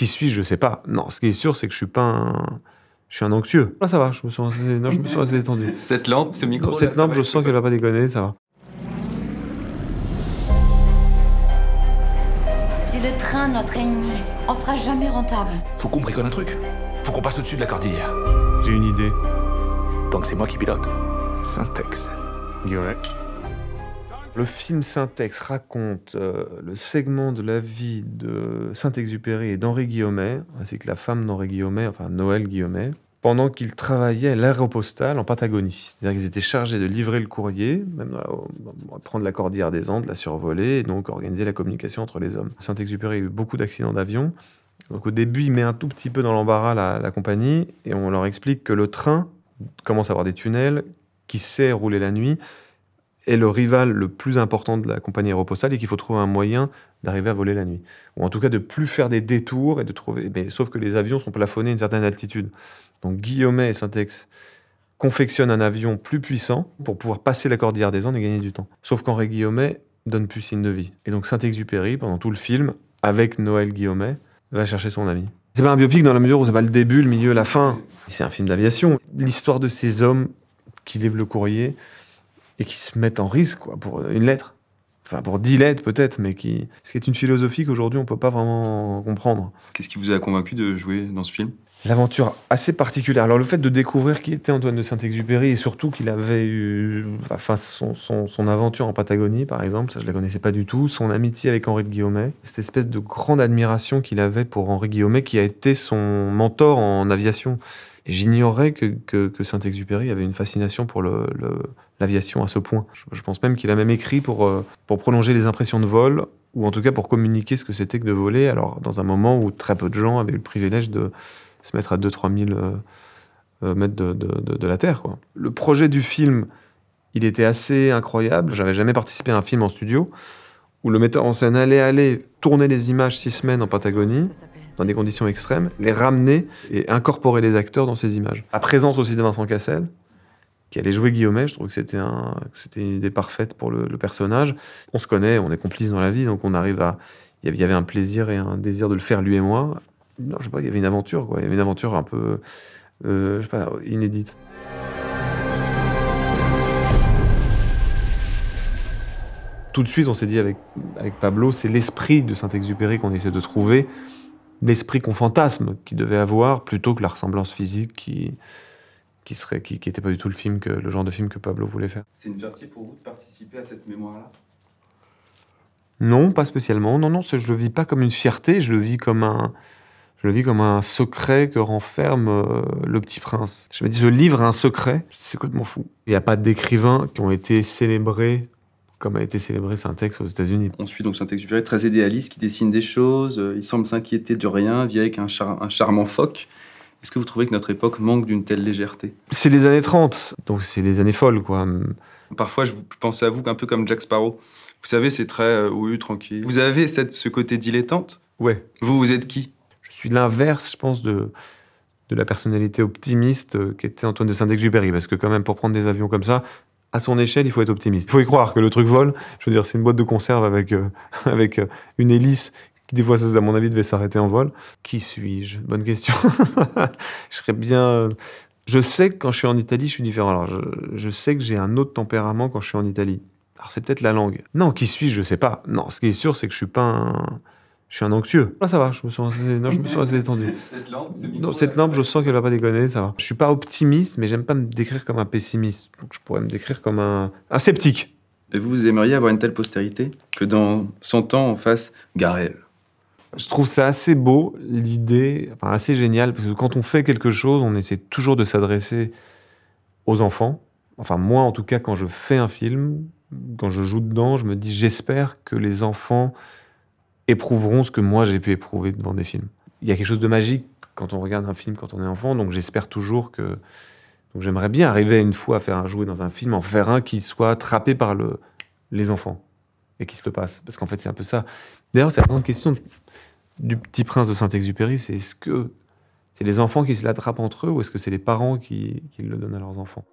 Qui suis-je? Je sais pas. Non, ce qui est sûr, c'est que je suis pas un... Je suis un anxieux. Là, ça va, je me suis assez détendu. Cette lampe, ce micro... Cette lampe, je sens qu'elle va pas déconner, ça va. Si le train notre ennemi, on sera jamais rentable. Faut qu'on bricole un truc. Faut qu'on passe au-dessus de la cordillère. J'ai une idée. Donc c'est moi qui pilote. Syntex. Guillaumet. Le film Syntex raconte le segment de la vie de Saint-Exupéry et d'Henri Guillaumet, ainsi que la femme d'Henri Guillaumet, enfin Noël Guillaumet, pendant qu'ils travaillaient à l'aéropostale en Patagonie. C'est-à-dire qu'ils étaient chargés de livrer le courrier, même prendre la cordillère des Andes, la survoler, et donc organiser la communication entre les hommes. Saint-Exupéry a eu beaucoup d'accidents d'avion. Donc au début, il met un tout petit peu dans l'embarras la compagnie, et on leur explique que le train commence à avoir des tunnels, qui sait rouler la nuit, est le rival le plus important de la compagnie aéropostale et qu'il faut trouver un moyen d'arriver à voler la nuit. Ou en tout cas de plus faire des détours et de trouver... Mais, sauf que les avions sont plafonnés à une certaine altitude. Donc Guillaumet et Syntex confectionnent un avion plus puissant pour pouvoir passer la cordillère des Andes et gagner du temps. Sauf qu'Henri Guillaumet donne plus signe de vie. Et donc Saint-Exupéry, pendant tout le film, avec Noël Guillaumet, va chercher son ami. C'est pas un biopic dans la mesure où c'est pas le début, le milieu, la fin. C'est un film d'aviation. L'histoire de ces hommes qui livrent le courrier et qui se mettent en risque quoi, pour une lettre. Enfin, pour 10 lettres peut-être, mais qui... Ce qui est une philosophie qu'aujourd'hui on peut pas vraiment comprendre. Qu'est-ce qui vous a convaincu de jouer dans ce film? L'aventure assez particulière. Alors le fait de découvrir qui était Antoine de Saint-Exupéry et surtout qu'il avait eu enfin, son aventure en Patagonie par exemple, ça je la connaissais pas du tout, son amitié avec Henri de Guillaumet, cette espèce de grande admiration qu'il avait pour Henri Guillaumet qui a été son mentor en aviation. Et j'ignorais que Saint-Exupéry avait une fascination pour l'aviation à ce point. Je pense même qu'il a même écrit pour prolonger les impressions de vol, ou en tout cas pour communiquer ce que c'était que de voler, alors dans un moment où très peu de gens avaient eu le privilège de se mettre à 2-3 000 mètres de la Terre, quoi. Le projet du film, il était assez incroyable. J'avais jamais participé à un film en studio, où le metteur en scène allait aller tourner les images 6 semaines en Patagonie, dans des conditions extrêmes, les ramener et incorporer les acteurs dans ces images. La présence aussi de Vincent Cassel, qui allait jouer Guillaumet, je trouve que c'était une idée parfaite pour le personnage. On se connaît, on est complices dans la vie, donc on arrive à... Il y avait un plaisir et un désir de le faire, lui et moi. Non, je sais pas, il y avait une aventure, quoi. Il y avait une aventure un peu, je sais pas, inédite. Tout de suite, on s'est dit avec Pablo, c'est l'esprit de Saint-Exupéry qu'on essaie de trouver, l'esprit qu'on fantasme qu'il devait avoir, plutôt que la ressemblance physique qui était pas du tout le genre de film que Pablo voulait faire. C'est une fierté pour vous de participer à cette mémoire-là? Non, pas spécialement. Non, je le vis pas comme une fierté, je le vis comme un secret que renferme Le Petit Prince. Je me dis, ce livre a un secret, c'est complètement fou. Il n'y a pas d'écrivains qui ont été célébrés comme a été célébré Syntex aux États-Unis. On suit donc Saint-Exupéry, très idéaliste, qui dessine des choses, il semble s'inquiéter de rien, vit avec un charmant phoque. Est-ce que vous trouvez que notre époque manque d'une telle légèreté? C'est les années 30, donc c'est les années folles, quoi. Parfois, je pensais à vous un peu comme Jack Sparrow. Vous savez, c'est très oui, tranquille. Vous avez ce côté dilettante? Ouais. Vous êtes qui? Je suis l'inverse, je pense, de la personnalité optimiste qu'était Antoine de Saint-Exupéry. Parce que quand même, pour prendre des avions comme ça, à son échelle, il faut être optimiste. Il faut y croire que le truc vole. Je veux dire, c'est une boîte de conserve avec une hélice qui, des fois, à mon avis, devait s'arrêter en vol. Qui suis-je? Bonne question. Je serais bien... Je sais que quand je suis en Italie, je suis différent. Alors, je sais que j'ai un autre tempérament quand je suis en Italie. Alors, c'est peut-être la langue. Non, qui suis-je? Je sais pas. Non, ce qui est sûr, c'est que je suis pas un... Je suis un anxieux. Là, ça va, je me suis assez détendu. Cette lampe, je sens qu'elle va pas déconner, ça va. Je suis pas optimiste, mais j'aime pas me décrire comme un pessimiste. Donc, je pourrais me décrire comme un sceptique. Et vous aimeriez avoir une telle postérité que dans 100 ans, on fasse Garel? Je trouve ça assez beau, l'idée, enfin assez génial, parce que quand on fait quelque chose, on essaie toujours de s'adresser aux enfants. Enfin, moi, en tout cas, quand je fais un film, quand je joue dedans, je me dis, j'espère que les enfants éprouveront ce que moi j'ai pu éprouver devant des films. Il y a quelque chose de magique quand on regarde un film quand on est enfant, donc j'espère toujours que... Donc j'aimerais bien arriver une fois à jouer dans un film, en faire un qui soit attrapé par les enfants et qui se le passe. Parce qu'en fait, c'est un peu ça. D'ailleurs, c'est la grande question du Petit Prince de Saint-Exupéry, c'est est-ce que c'est les enfants qui se l'attrapent entre eux ou est-ce que c'est les parents qui le donnent à leurs enfants?